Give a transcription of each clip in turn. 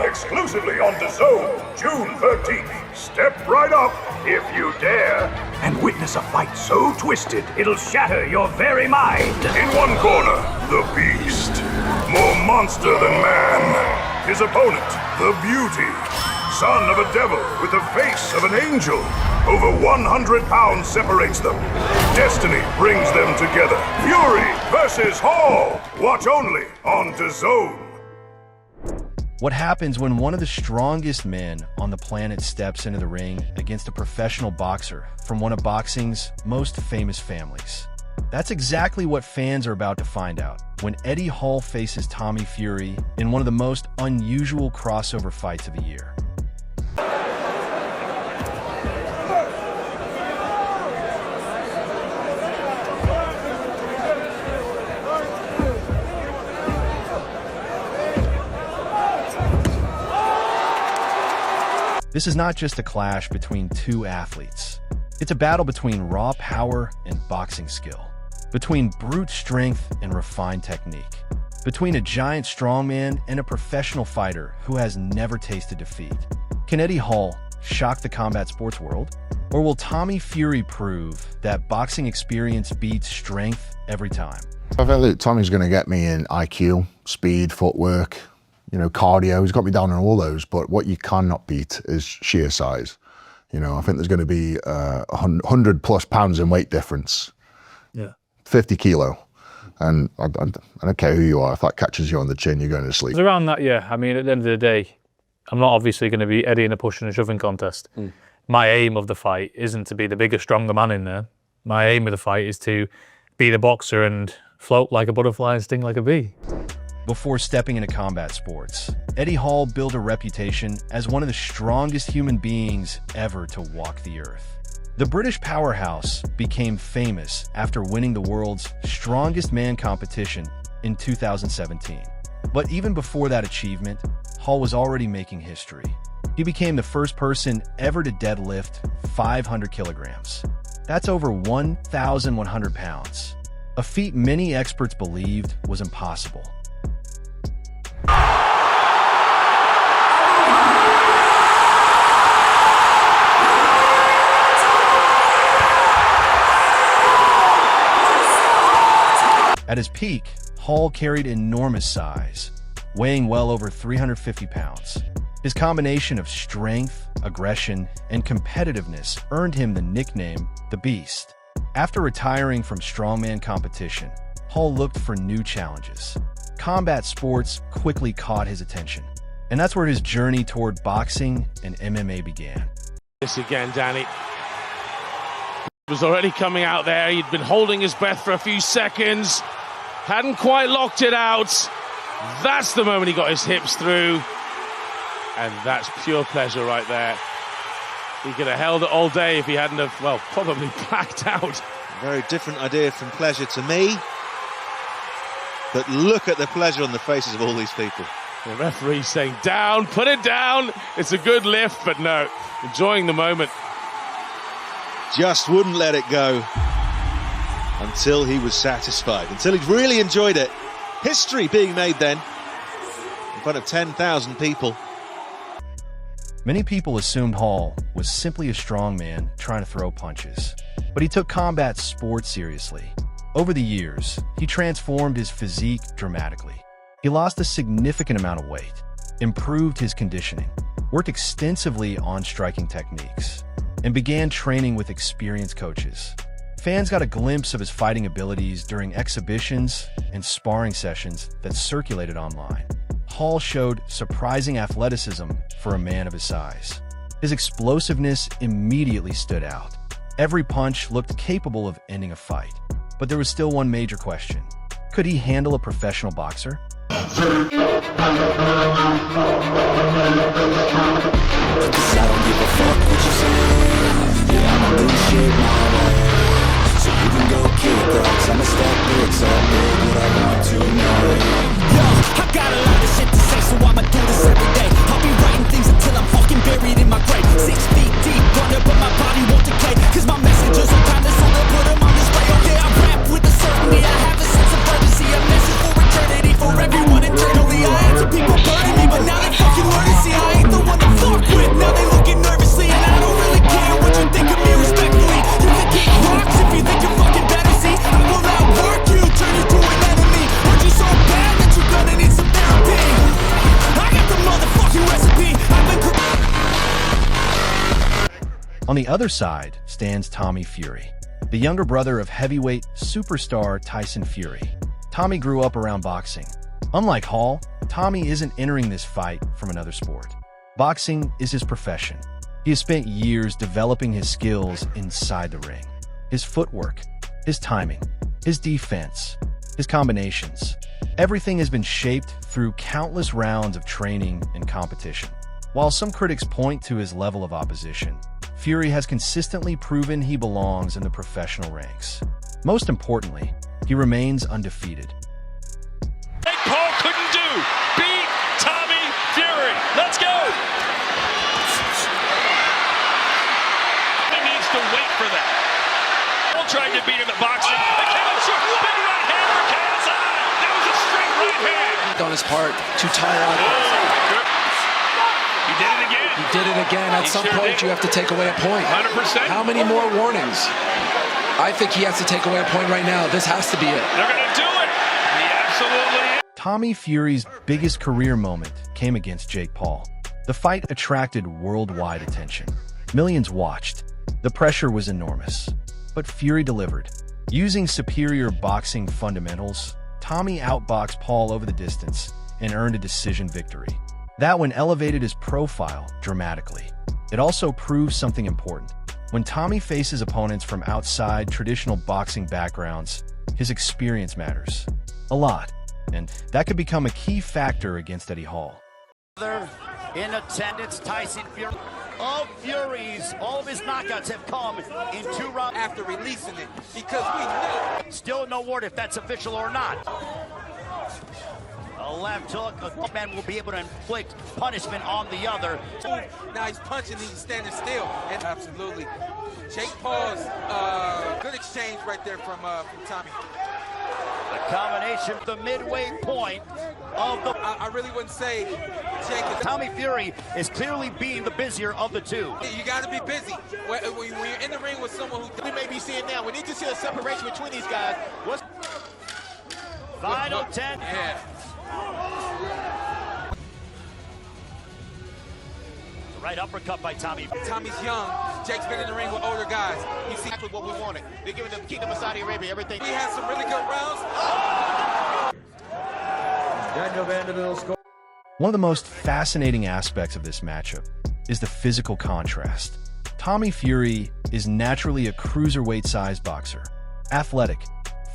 exclusively on DAZN, June 13th. Step right up, if you dare, and witness a fight so twisted it'll shatter your very mind. In one corner, the Beast. More monster than man. His opponent, the Beauty. Son of a devil with the face of an angel. Over 100 pounds separates them. Destiny brings them together. Fury versus Hall. Watch only on DAZN. What happens when one of the strongest men on the planet steps into the ring against a professional boxer from one of boxing's most famous families? That's exactly what fans are about to find out when Eddie Hall faces Tommy Fury in one of the most unusual crossover fights of the year. This is not just a clash between two athletes. It's a battle between raw power and boxing skill, between brute strength and refined technique, between a giant strongman and a professional fighter who has never tasted defeat. Can Eddie Hall shock the combat sports world? Or will Tommy Fury prove that boxing experience beats strength every time? I feel that Tommy's going to get me in IQ, speed, footwork, cardio. He's got me down on all those, but what you cannot beat is sheer size. I think there's going to be 100 plus pounds in weight difference. Yeah. 50 kilo. And I don't care who you are. If that catches you on the chin, you're going to sleep. It's around that, yeah. I mean, at the end of the day, I'm not obviously going to be Eddie in a pushing and shoving contest. My aim of the fight isn't to be the bigger, stronger man in there. My aim of the fight is to be the boxer and float like a butterfly and sting like a bee. Before stepping into combat sports, Eddie Hall built a reputation as one of the strongest human beings ever to walk the earth. The British powerhouse became famous after winning the world's strongest man competition in 2017. But even before that achievement, Hall was already making history. He became the first person ever to deadlift 500 kilograms. That's over 1,100 pounds, a feat many experts believed was impossible. At his peak, Hall carried enormous size, weighing well over 350 pounds. His combination of strength, aggression, and competitiveness earned him the nickname The Beast. After retiring from strongman competition, Hall looked for new challenges. Combat sports quickly caught his attention, and that's where his journey toward boxing and MMA began. This again, Danny. He was already coming out there. He'd been holding his breath for a few seconds. Hadn't quite locked it out. That's the moment he got his hips through. And that's pure pleasure right there. He could have held it all day if he hadn't have, well, probably blacked out. Very different idea from pleasure to me. But look at the pleasure on the faces of all these people. The referee saying, down, put it down. It's a good lift, but no, enjoying the moment. Just wouldn't let it go until he was satisfied, until he'd really enjoyed it. History being made then in front of 10,000 people. Many people assumed Hall was simply a strongman trying to throw punches, but he took combat sports seriously. Over the years, he transformed his physique dramatically. He lost a significant amount of weight, improved his conditioning, worked extensively on striking techniques, and began training with experienced coaches. Fans got a glimpse of his fighting abilities during exhibitions and sparring sessions that circulated online. Hall showed surprising athleticism for a man of his size. His explosiveness immediately stood out. Every punch looked capable of ending a fight. But there was still one major question. Could he handle a professional boxer? I don't give a fuck what you say. Yeah, I'ma do shit my way. So you can go kick rocks, I'ma stack bricks up, big what I want to know. Yo, I got a lot of shit to say, so I'ma do this every day. I'll be writing things until I'm fucking buried in my grave. 6 feet deep, wonder, but my body won't decay. Cause my messages are timeless, so they'll put them on display. Oh yeah, I rap with a certainty, I have a sense of urgency. A message for eternity, for everyone internally. I had some people burning me, but now they fucking learning. On the other side stands Tommy Fury, the younger brother of heavyweight superstar Tyson Fury. Tommy grew up around boxing. Unlike Hall, Tommy isn't entering this fight from another sport. Boxing is his profession. He has spent years developing his skills inside the ring. His footwork, his timing, his defense, his combinations. Everything has been shaped through countless rounds of training and competition. While some critics point to his level of opposition, Fury has consistently proven he belongs in the professional ranks. Most importantly, he remains undefeated. Jake Paul couldn't do. Beat Tommy Fury. Let's go. He needs to wait for that. Paul tried to beat him at boxing. It came up short. Big right hand for KSI. That was a straight right hand. On his part to tire out. He did it again. He did it again. At some point, you have to take away a point. 100%. How many more warnings? I think he has to take away a point right now. This has to be it. They're going to do it. He absolutely is. Tommy Fury's biggest career moment came against Jake Paul. The fight attracted worldwide attention. Millions watched. The pressure was enormous. But Fury delivered. Using superior boxing fundamentals, Tommy outboxed Paul over the distance and earned a decision victory. That one elevated his profile dramatically. It also proved something important. When Tommy faces opponents from outside traditional boxing backgrounds, his experience matters a lot, and that could become a key factor against Eddie Hall. In attendance, Tyson Fury. Of Fury's, all of his knockouts have come in 2 rounds after releasing it, because we know. Still no word if that's official or not. A left hook, a man will be able to inflict punishment on the other. Now he's punching, he's standing still. And absolutely. Jake Paul's good exchange right there from Tommy. A combination, the midway point of the... I really wouldn't say Jake is... Tommy Fury is clearly being the busier of the two. You got to be busy. When you're in the ring with someone who... We may be seeing now. We need to see a separation between these guys. What's... Final 10. Yeah. Right uppercut by Tommy. Tommy's young. Jake's been in the ring with older guys. You see exactly what we wanted. They're giving the Kingdom of Saudi Arabia everything. We had some really good rounds. One of the most fascinating aspects of this matchup is the physical contrast. Tommy Fury is naturally a cruiserweight-sized boxer. Athletic,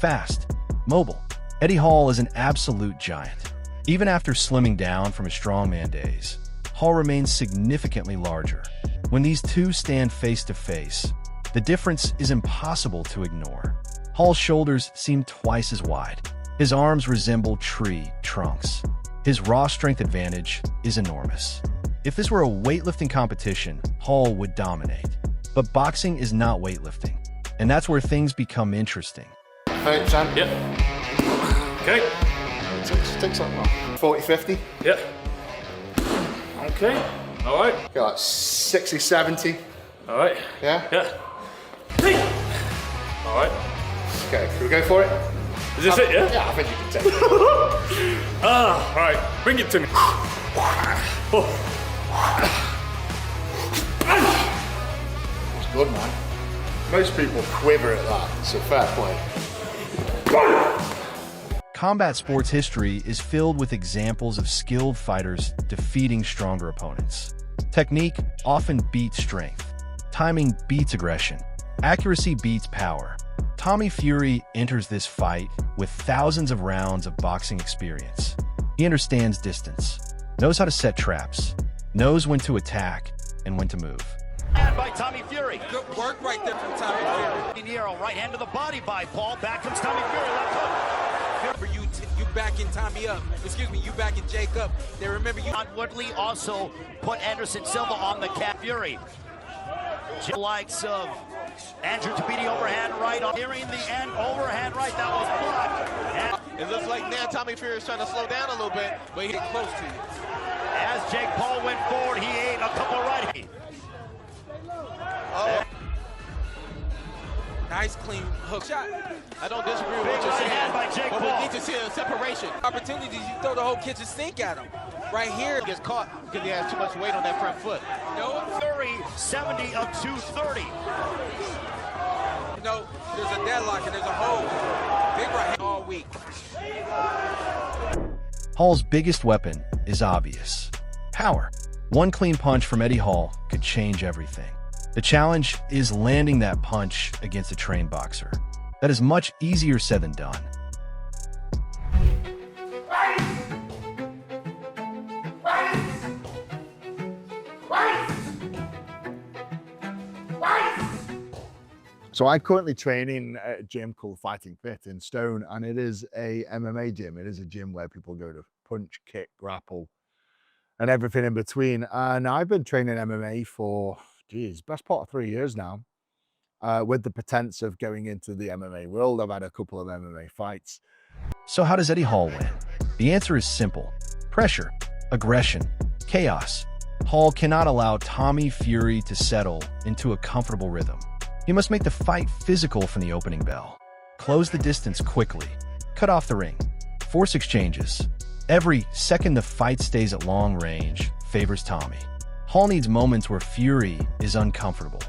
fast, mobile. Eddie Hall is an absolute giant. Even after slimming down from his strongman days, Hall remains significantly larger. When these two stand face to face, the difference is impossible to ignore. Hall's shoulders seem twice as wide. His arms resemble tree trunks. His raw strength advantage is enormous. If this were a weightlifting competition, Hall would dominate. But boxing is not weightlifting, and that's where things become interesting. Hey, Sam. Yep. Okay. Take something off. 40-50. Yep. Okay. All right. Got 60-70. All right. Yeah? Yeah. Hey. All right. Okay, can we go for it? Is this it, yeah? Yeah, I think you can take it. All right. Bring it to me. It's good, man. Most people quiver at that, so fair play. Combat sports history is filled with examples of skilled fighters defeating stronger opponents. Technique often beats strength. Timing beats aggression. Accuracy beats power. Tommy Fury enters this fight with thousands of rounds of boxing experience. He understands distance, knows how to set traps, knows when to attack and when to move. And by Tommy Fury. Good work right there from Tommy Fury. Nero, right hand to the body by Paul. Back comes Tommy Fury, left hook. Remember you backing Tommy up. Excuse me, you backing Jake up. They remember you. John Woodley also put Anderson Silva on the cap. Fury. Likes of Andrew Tabiti overhand right. Nearing the end, overhand right. That was blocked. And it looks like now Tommy Fury is trying to slow down a little bit, but he's close to you. As Jake Paul went forward, he ate a couple right. Oh. Nice clean hook shot. I don't disagree with what you're saying, by Jake but Paul. we need to see a separation. Opportunities, you throw the whole kitchen sink at him. right here. He gets caught because he has too much weight on that front foot. No, Fury 70 of 230. you know, there's a deadlock and there's a hold. Big right hand all week. Hall's biggest weapon is obvious: power. One clean punch from Eddie Hall could change everything. The challenge is landing that punch against a trained boxer. That is much easier said than done. So I'm currently training at a gym called Fighting Fit in Stone, and it is a MMA gym. It is a gym where people go to punch, kick, grapple, and everything in between. And I've been training MMA for, best part of 3 years now, with the pretense of going into the MMA world. I've had a couple of MMA fights. So how does Eddie Hall win? The answer is simple: pressure, aggression, chaos. Hall cannot allow Tommy Fury to settle into a comfortable rhythm. He must make the fight physical from the opening bell. Close the distance quickly. Cut off the ring. Force exchanges. Every second the fight stays at long range favors Tommy. Hall needs moments where Fury is uncomfortable.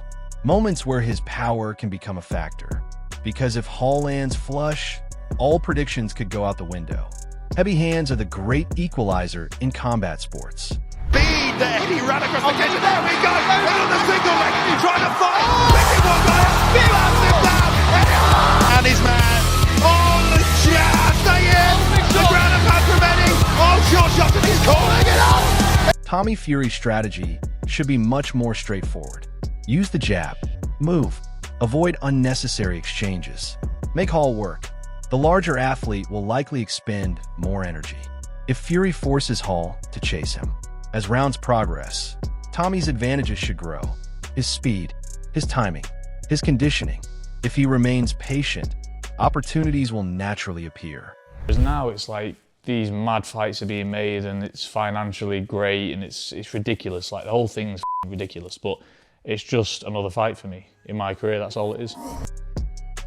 Moments where his power can become a factor. Because if Hall lands flush, all predictions could go out the window. Heavy hands are the great equalizer in combat sports. Speed there. He ran across the cage. There we go. And on the single leg. Trying to fight. Picking one guy up. He lands him down. And his man. On the jab. Stay in. The ground and pound from Eddie. Oh, short shot. And he's calling it out. Tommy Fury's strategy should be much more straightforward. Use the jab. Move. Avoid unnecessary exchanges. Make Hall work. The larger athlete will likely expend more energy. If Fury forces Hall to chase him, as rounds progress, Tommy's advantages should grow. His speed, his timing, his conditioning. If he remains patient, opportunities will naturally appear. Because now it's like these mad fights are being made and it's financially great and it's ridiculous. Like the whole thing's ridiculous, but it's just another fight for me in my career. That's all it is.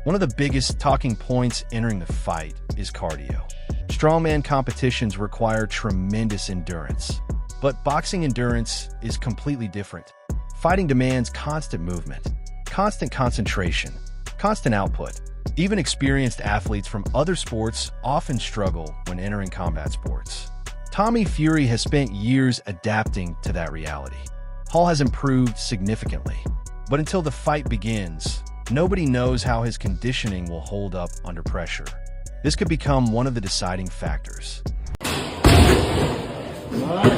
One of the biggest talking points entering the fight is cardio. Strongman competitions require tremendous endurance. But boxing endurance is completely different. Fighting demands constant movement, constant concentration, constant output. Even experienced athletes from other sports often struggle when entering combat sports. Tommy Fury has spent years adapting to that reality. Hall has improved significantly, but until the fight begins, nobody knows how his conditioning will hold up under pressure. This could become one of the deciding factors. Come on.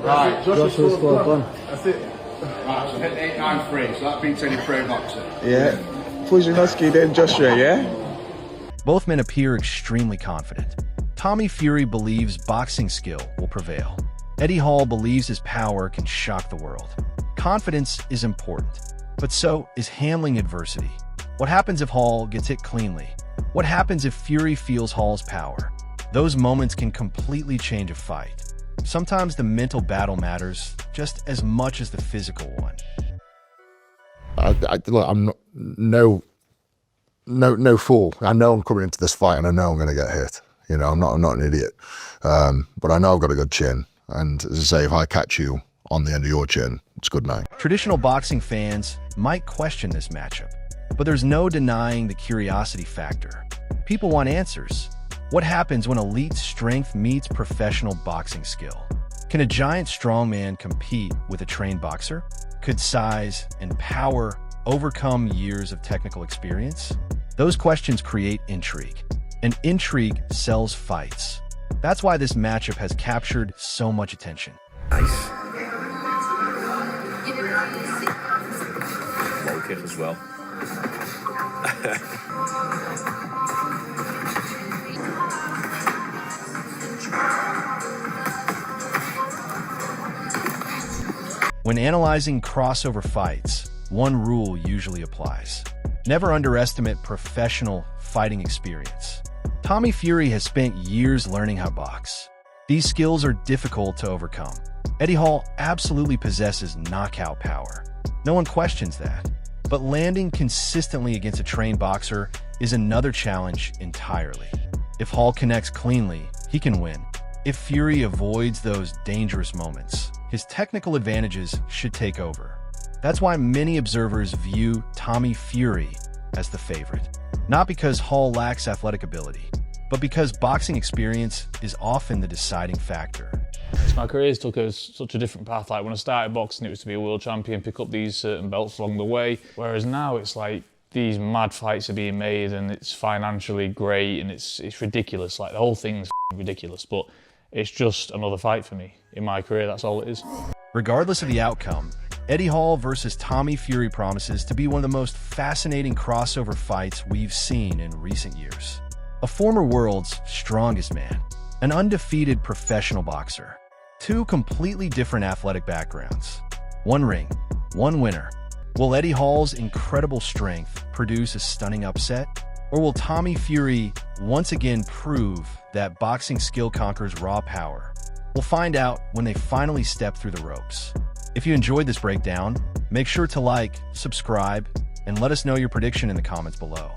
Right, Joshua's scored one. That's it. Right, so hit 8-9-3, so that beats any pro boxer. Yeah. Fujinowski, then Joshua, yeah? Both men appear extremely confident. Tommy Fury believes boxing skill will prevail. Eddie Hall believes his power can shock the world. Confidence is important, but so is handling adversity. What happens if Hall gets hit cleanly? What happens if Fury feels Hall's power? Those moments can completely change a fight. Sometimes the mental battle matters just as much as the physical one. Look, I'm no fool. I know I'm coming into this fight, and I know I'm going to get hit. You know, I'm not an idiot, but I know I've got a good chin. And as I say, if I catch you on the end of your chin, it's good night. Traditional boxing fans might question this matchup, but there's no denying the curiosity factor. People want answers. What happens when elite strength meets professional boxing skill? Can a giant strongman compete with a trained boxer? Could size and power overcome years of technical experience? Those questions create intrigue, and intrigue sells fights. That's why this matchup has captured so much attention. Nice. Low kick as well. When analyzing crossover fights, one rule usually applies. Never underestimate professional fighting experience. Tommy Fury has spent years learning how to box. These skills are difficult to overcome. Eddie Hall absolutely possesses knockout power. No one questions that. But landing consistently against a trained boxer is another challenge entirely. If Hall connects cleanly, he can win. If Fury avoids those dangerous moments, his technical advantages should take over. That's why many observers view Tommy Fury as the favorite. Not because Hall lacks athletic ability, but because boxing experience is often the deciding factor. My career's took such a different path. Like when I started boxing, it was to be a world champion, pick up these certain belts along the way. Whereas now it's like these mad fights are being made and it's financially great and it's ridiculous. Like the whole thing's ridiculous, but it's just another fight for me in my career. That's all it is. Regardless of the outcome, Eddie Hall versus Tommy Fury promises to be one of the most fascinating crossover fights we've seen in recent years. A former world's strongest man, an undefeated professional boxer, two completely different athletic backgrounds. One ring, one winner. Will Eddie Hall's incredible strength produce a stunning upset? Or will Tommy Fury once again prove that boxing skill conquers raw power? We'll find out when they finally step through the ropes. If you enjoyed this breakdown, make sure to like, subscribe, and let us know your prediction in the comments below.